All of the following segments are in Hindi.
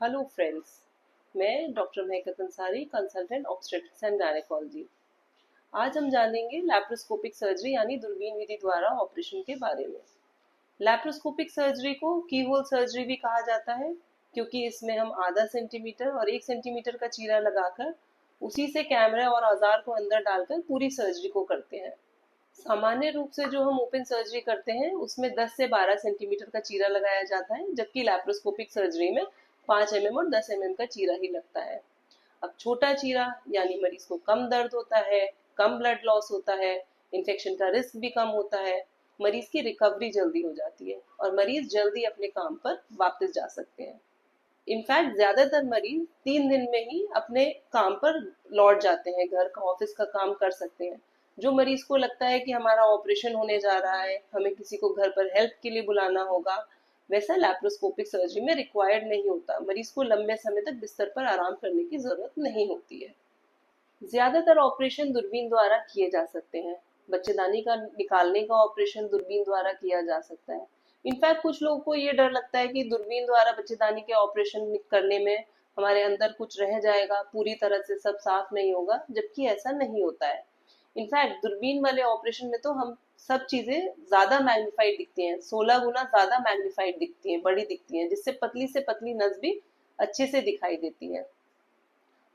हेलो फ्रेंड्स, मैं डॉक्टर महकत Ansari, consultant obstetrics and gynaecology. आज हम जानेंगे लैप्रोस्कोपिक सर्जरी यानी दूरबीन विधि द्वारा ऑपरेशन के बारे में। लैप्रोस्कोपिक सर्जरी को की होल सर्जरी भी कहा जाता है, क्योंकि इसमें हम आधा सेंटीमीटर और 1 सेंटीमीटर का चीरा लगाकर उसी से कैमरा और औजार को अंदर डालकर पूरी सर्जरी को करते हैं। सामान्य रूप से जो हम ओपन सर्जरी करते हैं उसमें 10 से 12 सेंटीमीटर का चीरा लगाया जाता है, जबकि लैप्रोस्कोपिक सर्जरी में 5 mm और 10 mm का चीरा ही लगता है। अब छोटा चीरा यानी मरीज को कम दर्द होता है, कम ब्लड लॉस होता है, इन्फेक्शन का रिस्क भी कम होता है, मरीज की रिकवरी जल्दी हो जाती है और मरीज जल्दी अपने काम पर वापस जा सकते हैं। इनफैक्ट ज्यादातर मरीज 3 दिन में ही अपने काम पर लौट जाते हैं, घर का ऑफिस का काम कर सकते हैं। जो मरीज को लगता है कि हमारा ऑपरेशन होने जा रहा है, हमें किसी को घर पर हेल्प के लिए बुलाना होगा, वैसा लैप्रोस्कोपिक सर्जरी में रिक्वायर्ड नहीं होता। मरीज को लंबे समय तक बिस्तर पर आराम करने की जरूरत नहीं होती है। ज्यादातर ऑपरेशन दूरबीन द्वारा किए जा सकते हैं। बच्चेदानी का निकालने का ऑपरेशन दूरबीन द्वारा किया जा सकता है। इनफैक्ट कुछ लोगों को ये डर लगता है कि दूरबीन द्वारा बच्चेदानी के ऑपरेशन करने में हमारे अंदर कुछ रह जाएगा, पूरी तरह से सब साफ नहीं होगा, जबकि ऐसा नहीं होता है। इनफैक्ट दूरबीन वाले ऑपरेशन में तो हम सब चीजें ज्यादा मैग्नीफाइड दिखती हैं, 16 गुना ज्यादा मैग्नीफाइड दिखती हैं, बड़ी दिखती हैं, जिससे पतली से पतली नस भी अच्छे से दिखाई देती है।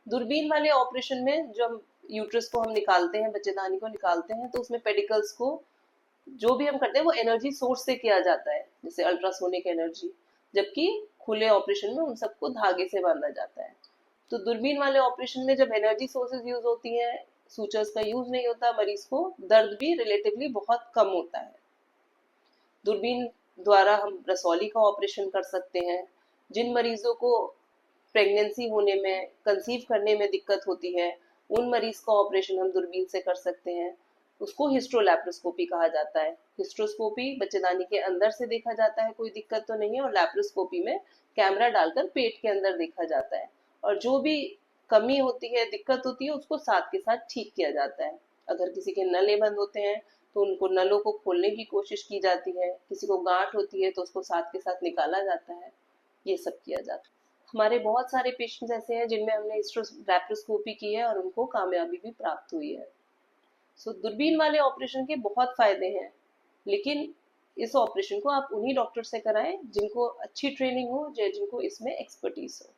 दूरबीन वाले ऑपरेशन में जो हम यूट्रस को हम निकालते हैं, बच्चेदानी को निकालते हैं, तो उसमें पेडिकल्स को जो भी हम करते हैं वो एनर्जी सोर्स से किया जाता है, जैसे अल्ट्रासोनिक एनर्जी, जबकि खुले ऑपरेशन में उन सबको धागे से बांधा जाता है। तो दूरबीन वाले ऑपरेशन में जब एनर्जी सोर्सेज यूज होती हैं, सूचर्स का यूज नहीं होता, मरीज को दर्द भी रिलेटिवली बहुत कम होता है। दूरबीन द्वारा हम रसौली का ऑपरेशन कर सकते हैं। जिन मरीजों को प्रेगनेंसी होने में, कंसीव करने में दिक्कत होती है, उन मरीज का ऑपरेशन हम दूरबीन से कर सकते हैं। उसको हिस्ट्रोलैप्रोस्कोपी कहा जाता है। हिस्ट्रोस्कोपी बच्चेदानी के अंदर से देखा जाता है, कोई दिक्कत तो नहीं है, और लैप्रोस्कोपी में कैमरा डालकर पेट के अंदर देखा जाता है, और जो भी कमी होती है, दिक्कत होती है, उसको साथ के साथ ठीक किया जाता है। अगर किसी के नले बंद होते हैं तो उनको नलों को खोलने की कोशिश की जाती है, किसी को गांठ होती है तो उसको साथ के साथ निकाला जाता है, ये सब किया जाता है। हमारे बहुत सारे पेशेंट्स ऐसे हैं जिनमें हमने लैप्रोस्कोपी की है और उनको कामयाबी भी प्राप्त हुई है। सो दूरबीन वाले ऑपरेशन के बहुत फायदे हैं, लेकिन इस ऑपरेशन को आप उन्हीं डॉक्टर से कराएं जिनको अच्छी ट्रेनिंग हो, जिनको इसमें एक्सपर्टीज हो।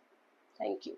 Thank you.